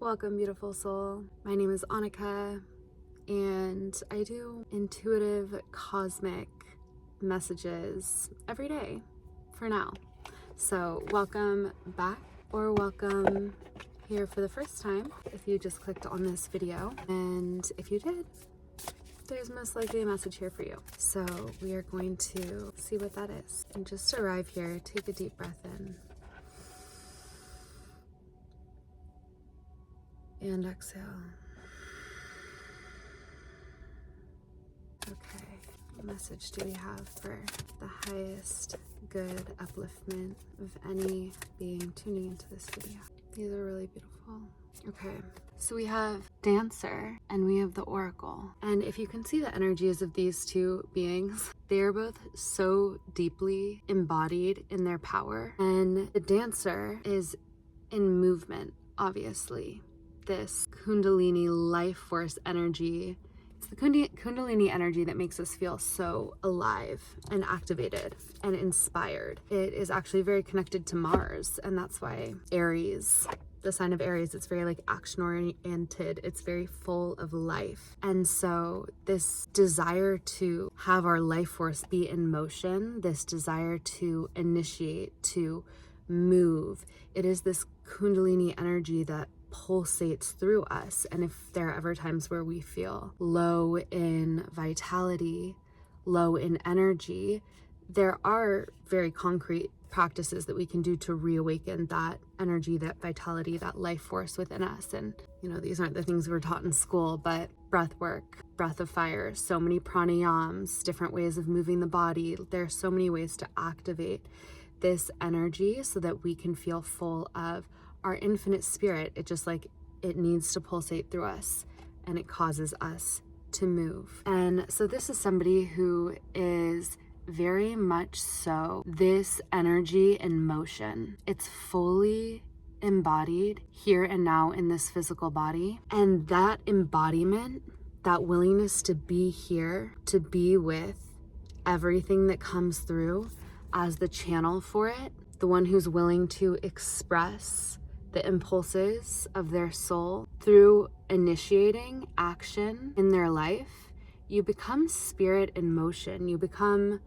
Welcome, beautiful soul. My name is Annika, and I do intuitive cosmic messages every day for now. So welcome back, or welcome here for the first time if you just clicked on this video. And if you did, there's most likely a message here for you. So we are going to see what that is. And just arrive here, take a deep breath in. And exhale. Okay, what message do we have for the highest good upliftment of any being tuning into this video? These are really beautiful. Okay, so we have Dancer and we have the Oracle. And if you can see the energies of these two beings, they are both so deeply embodied in their power. And the Dancer is in movement, obviously. This Kundalini life force energy. It's the Kundalini energy that makes us feel so alive and activated and inspired. It is actually very connected to Mars, and that's why Aries, the sign of Aries, it's very like action oriented. It's very full of life. And so this desire to have our life force be in motion, this desire to initiate, to move, it is this Kundalini energy that pulsates through us. And if there are ever times where we feel low in vitality, low in energy, there are very concrete practices that we can do to reawaken that energy, that vitality, that life force within us. And these aren't the things we're taught in school, but breath work, breath of fire, so many pranayams, different ways of moving the body. There are so many ways to activate this energy so that we can feel full of our infinite spirit. It needs to pulsate through us, and it causes us to move. And so this is somebody who is very much so this energy in motion. It's fully embodied here and now in this physical body. And that embodiment, that willingness to be here, to be with everything that comes through as the channel for it, the one who's willing to express the impulses of their soul through initiating action in their life, you become spirit in motion. You become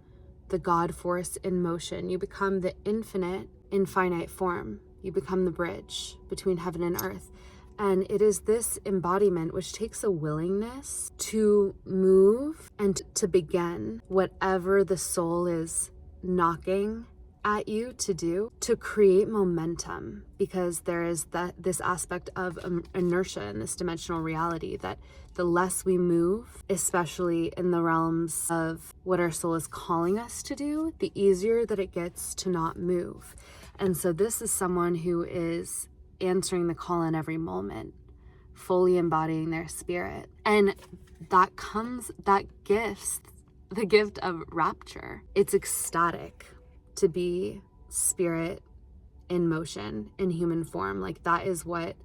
the God force in motion. You become the infinite in finite form. You become the bridge between heaven and earth. And it is this embodiment which takes a willingness to move and to begin whatever the soul is knocking at you to do, to create momentum, because there is this aspect of inertia in this dimensional reality, that the less we move, especially in the realms of what our soul is calling us to do, the easier that it gets to not move. And so this is someone who is answering the call in every moment, fully embodying their spirit. And that gifts the gift of rapture. It's ecstatic to be spirit in motion in human form. Like, that is what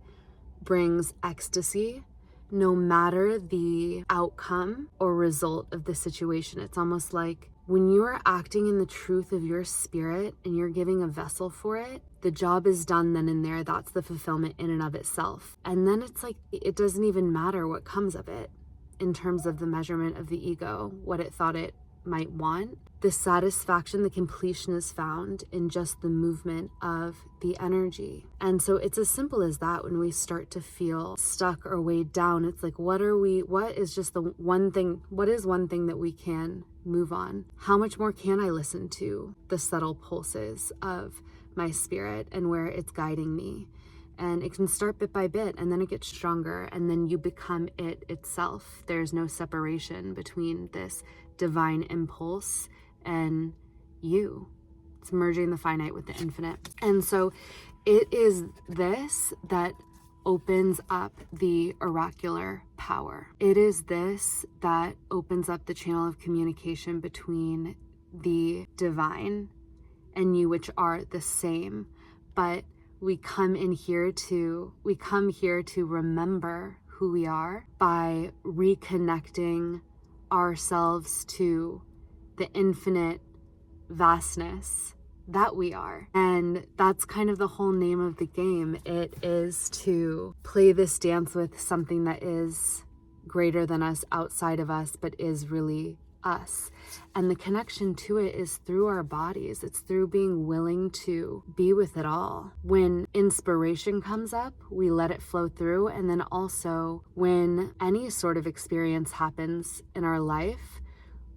brings ecstasy, no matter the outcome or result of the situation. It's almost like when you are acting in the truth of your spirit and you're giving a vessel for it, the job is done then and there. That's the fulfillment in and of itself. And then it's like, it doesn't even matter what comes of it in terms of the measurement of the ego, what it thought it might want. The satisfaction, the completion is found in just the movement of the energy. And so it's as simple as that. When we start to feel stuck or weighed down, it's like, what is one thing that we can move on? How much more can I listen to the subtle pulses of my spirit and where it's guiding me? And it can start bit by bit, and then it gets stronger, and then you become it itself. There's no separation between this divine impulse and you. It's merging the finite with the infinite. And so it is this that opens up the oracular power. It is this that opens up the channel of communication between the divine and you, which are the same. But we come here to remember who we are by reconnecting ourselves to the infinite vastness that we are. And that's kind of the whole name of the game. It is to play this dance with something that is greater than us, outside of us, but is really us. And the connection to it is through our bodies. It's through being willing to be with it all. When inspiration comes up, we let it flow through. And then also when any sort of experience happens in our life,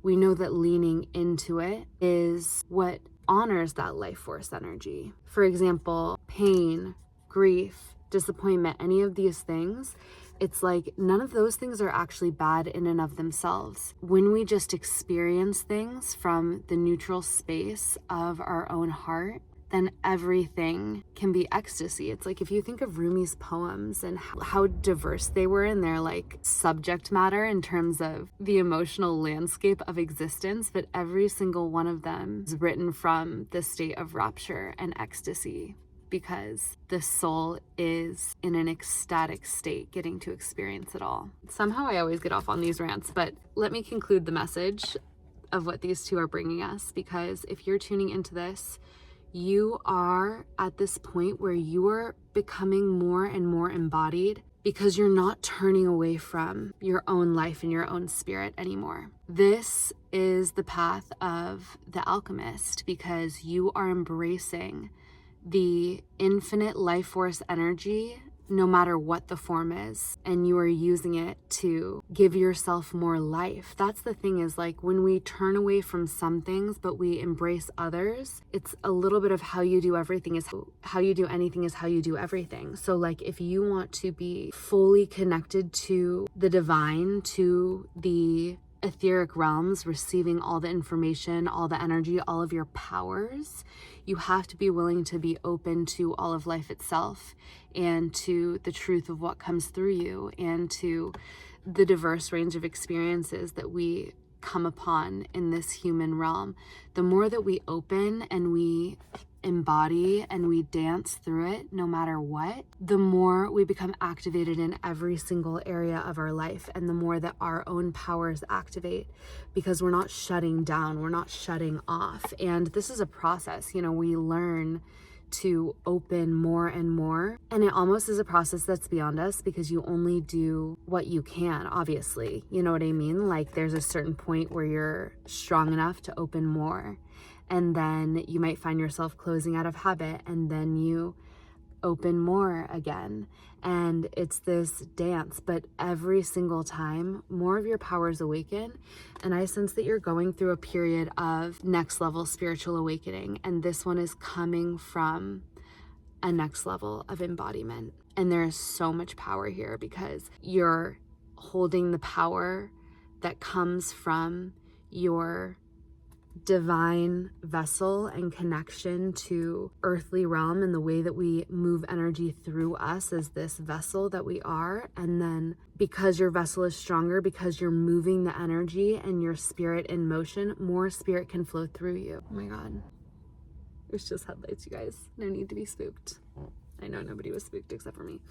we know that leaning into it is what honors that life force energy. For example, pain, grief, disappointment, any of these things, it's like none of those things are actually bad in and of themselves. When we just experience things from the neutral space of our own heart, then everything can be ecstasy. It's like if you think of Rumi's poems and how diverse they were in their like subject matter in terms of the emotional landscape of existence, but every single one of them is written from the state of rapture and ecstasy, because the soul is in an ecstatic state getting to experience it all. Somehow I always get off on these rants, but let me conclude the message of what these two are bringing us, because if you're tuning into this, you are at this point where you are becoming more and more embodied, because you're not turning away from your own life and your own spirit anymore. This is the path of the alchemist, because you are embracing the infinite life force energy, no matter what the form is, and you are using it to give yourself more life. That's the thing, is like when we turn away from some things but we embrace others, it's a little bit of how you do everything is how you do anything is how you do everything. So like if you want to be fully connected to the divine, to the etheric realms, receiving all the information, all the energy, all of your powers, you have to be willing to be open to all of life itself, and to the truth of what comes through you, and to the diverse range of experiences that we come upon in this human realm. The more that we open and we embody and we dance through it, no matter what, the more we become activated in every single area of our life, and the more that our own powers activate, because we're not shutting down, we're not shutting off. And this is a process, you know, we learn to open more and more, and it almost is a process that's beyond us, because you only do what you can, obviously, you know what I mean? Like there's a certain point where you're strong enough to open more, and then you might find yourself closing out of habit, and then you open more again. And it's this dance, but every single time more of your powers awaken. And I sense that you're going through a period of next level spiritual awakening, and this one is coming from a next level of embodiment. And there is so much power here, because you're holding the power that comes from your divine vessel and connection to earthly realm, and the way that we move energy through us as this vessel that we are. And then because your vessel is stronger, because you're moving the energy and your spirit in motion, more spirit can flow through you. Oh my god, it's just headlights, you guys. No need to be spooked. I know nobody was spooked except for me,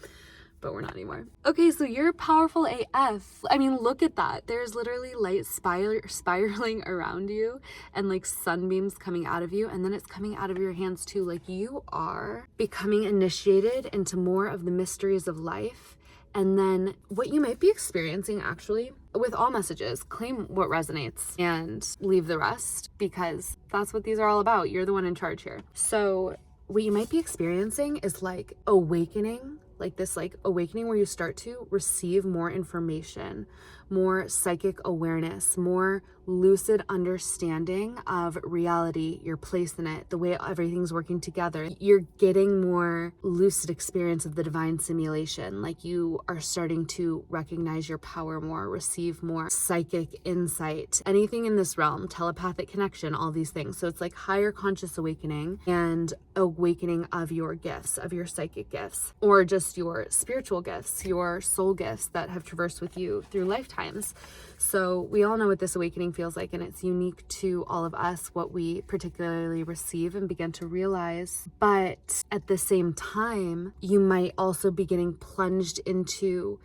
but we're not anymore. Okay, so you're powerful AF. I mean, look at that. There's literally light spiraling around you, and like sunbeams coming out of you, and then it's coming out of your hands too. Like you are becoming initiated into more of the mysteries of life. And then what you might be experiencing, actually, with all messages, claim what resonates and leave the rest, because that's what these are all about. You're the one in charge here. So what you might be experiencing is like awakening, like this like awakening where you start to receive more information, more psychic awareness, more lucid understanding of reality, your place in it, the way everything's working together. You're getting more lucid experience of the divine simulation. Like you are starting to recognize your power more, receive more psychic insight, anything in this realm, telepathic connection, all these things. So it's like higher conscious awakening and awakening of your gifts, of your psychic gifts, or just your spiritual gifts, your soul gifts that have traversed with you through lifetimes. So we all know what this awakening feels like, and it's unique to all of us, what we particularly receive and begin to realize. But at the same time, you might also be getting plunged into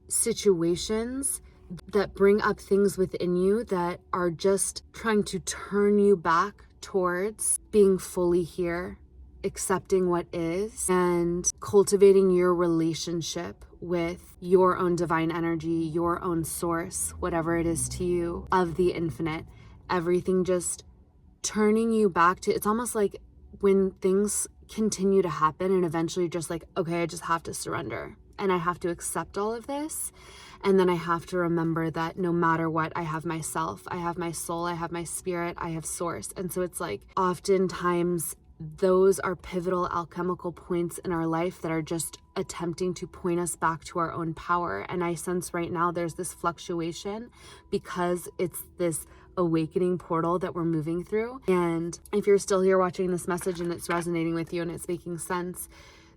situations that bring up things within you that are just trying to turn you back towards being fully here, accepting what is, and cultivating your relationship with your own divine energy, your own source, whatever it is to you, of the infinite. Everything just turning you back to, it's almost like when things continue to happen and eventually just like, okay, I just have to surrender and I have to accept all of this. And then I have to remember that no matter what, I have myself, I have my soul, I have my spirit, I have source. And so it's like oftentimes those are pivotal alchemical points in our life that are just attempting to point us back to our own power. And I sense right now there's this fluctuation because it's this awakening portal that we're moving through. And if you're still here watching this message and it's resonating with you and it's making sense,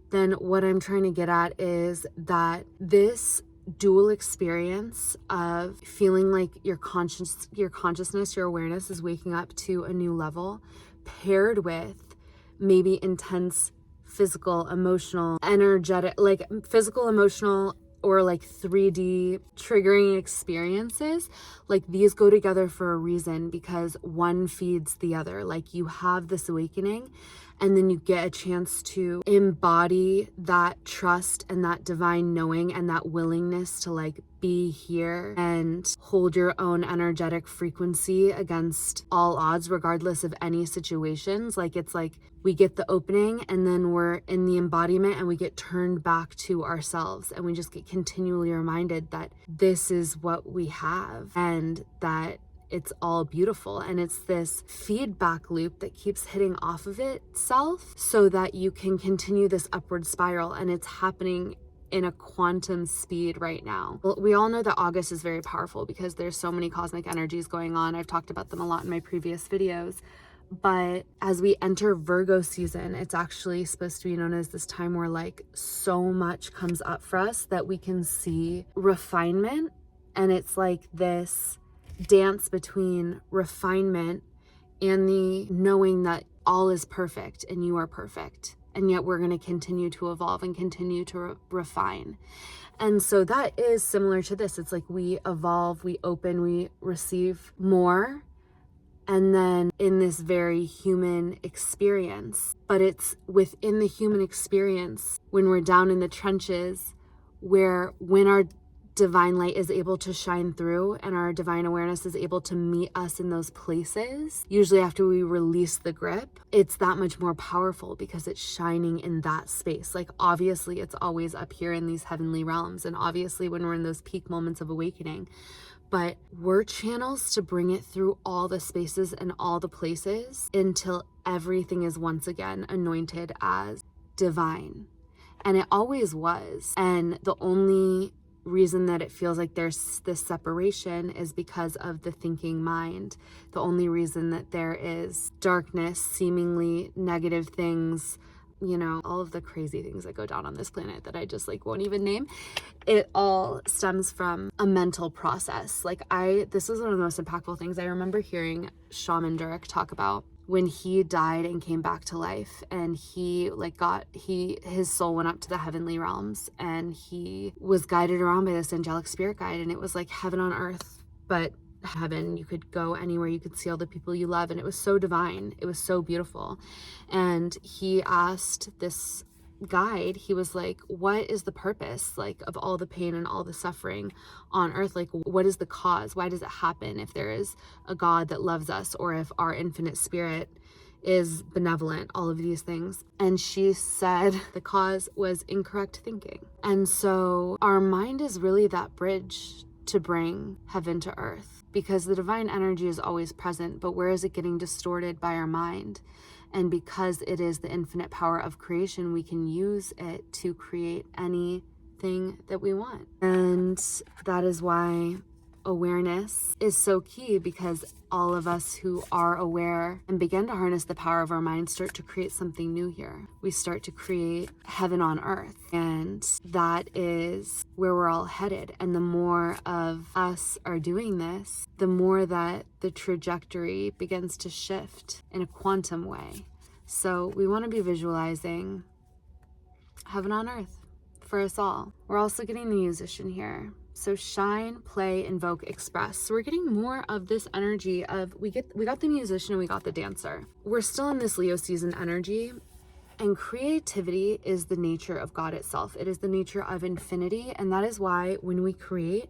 then what I'm trying to get at is that this dual experience of feeling like your consciousness, your awareness is waking up to a new level, paired with maybe intense physical, emotional, energetic, like physical, emotional, or like 3D triggering experiences, like these go together for a reason, because one feeds the other. Like you have this awakening and then you get a chance to embody that trust and that divine knowing and that willingness to like be here and hold your own energetic frequency against all odds, regardless of any situations. Like it's like we get the opening and then we're in the embodiment and we get turned back to ourselves and we just get continually reminded that this is what we have and that it's all beautiful. And it's this feedback loop that keeps hitting off of itself so that you can continue this upward spiral. And it's happening in a quantum speed right now. Well, we all know that August is very powerful because there's so many cosmic energies going on. I've talked about them a lot in my previous videos. But as we enter Virgo season, it's actually supposed to be known as this time where like so much comes up for us that we can see refinement. And it's like this dance between refinement and the knowing that all is perfect and you are perfect. And yet we're going to continue to evolve and continue to refine. And so that is similar to this. It's like we evolve, we open, we receive more. And then in this very human experience, but it's within the human experience when we're down in the trenches where when our divine light is able to shine through and our divine awareness is able to meet us in those places, usually after we release the grip, it's that much more powerful because it's shining in that space. Like obviously it's always up here in these heavenly realms, and obviously when we're in those peak moments of awakening, but we're channels to bring it through all the spaces and all the places until everything is once again anointed as divine. And it always was. And the only reason that it feels like there's this separation is because of the thinking mind. The only reason that there is darkness, seemingly negative things, you know, all of the crazy things that go down on this planet that I just like won't even name, it all stems from a mental process. Like this was one of the most impactful things I remember hearing Shaman Durek talk about when he died and came back to life, and he like his soul went up to the heavenly realms and he was guided around by this angelic spirit guide, and it was like heaven on earth, but heaven. You could go anywhere, you could see all the people you love, and it was so divine, it was so beautiful. And he asked this guide, he was like, what is the purpose like of all the pain and all the suffering on earth? Like what is the cause? Why does it happen if there is a God that loves us, or if our infinite spirit is benevolent, all of these things? And she said the cause was incorrect thinking. And so our mind is really that bridge to bring heaven to earth, because the divine energy is always present, but where is it getting distorted by our mind? And because it is the infinite power of creation, we can use it to create anything that we want. And that is why awareness is so key, because all of us who are aware and begin to harness the power of our mind start to create something new here. We start to create heaven on earth, and that is where we're all headed. And the more of us are doing this, the more that the trajectory begins to shift in a quantum way. So we want to be visualizing heaven on earth for us all. We're also getting the musician here. So shine, play, invoke, express. So we're getting more of this energy of, we got the musician and we got the dancer. We're still in this Leo season energy, and creativity is the nature of God itself. It is the nature of infinity. And that is why when we create,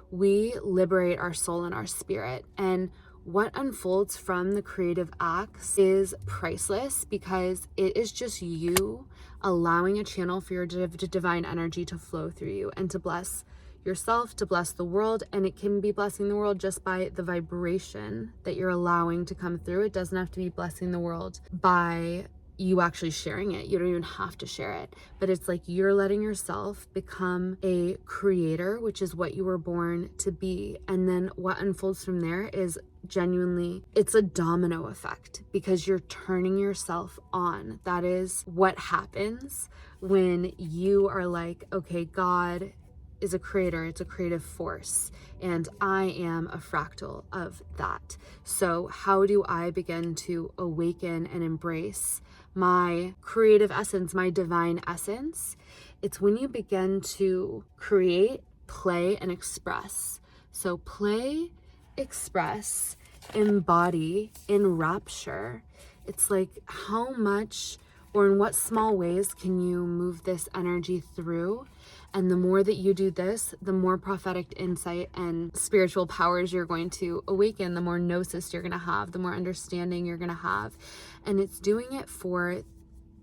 we liberate our soul and our spirit. And what unfolds from the creative acts is priceless, because it is just you allowing a channel for your divine energy to flow through you and to bless yourself, to bless the world. And it can be blessing the world just by the vibration that you're allowing to come through. It doesn't have to be blessing the world by you actually sharing it. You don't even have to share it, but it's like you're letting yourself become a creator, which is what you were born to be. And then what unfolds from there is genuinely, it's a domino effect, because you're turning yourself on. That is what happens when you are like, okay, God is a creator, it's a creative force, and I am a fractal of that. So how do I begin to awaken and embrace my creative essence, my divine essence? It's when you begin to create, play, and express. So play, express, embody, enrapture. It's like, how much or in what small ways can you move this energy through? And the more that you do this, the more prophetic insight and spiritual powers you're going to awaken, the more gnosis you're going to have, the more understanding you're going to have. And it's doing it for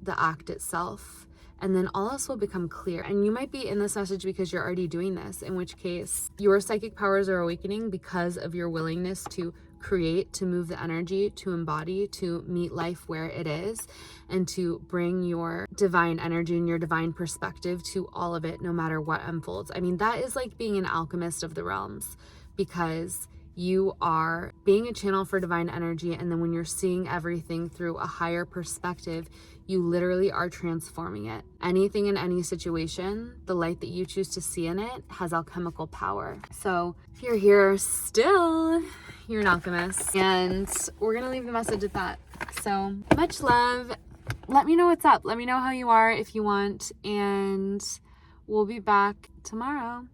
the act itself. And then all else will become clear. And you might be in this message because you're already doing this, in which case your psychic powers are awakening because of your willingness to create, to move the energy, to embody, to meet life where it is, and to bring your divine energy and your divine perspective to all of it, no matter what unfolds. I mean, that is like being an alchemist of the realms, because you are being a channel for divine energy. And then when you're seeing everything through a higher perspective, you literally are transforming it. Anything in any situation, the light that you choose to see in it has alchemical power. So if you're here still, you're an alchemist. And we're gonna leave the message at that. So much love. Let me know what's up. Let me know how you are if you want. And we'll be back tomorrow.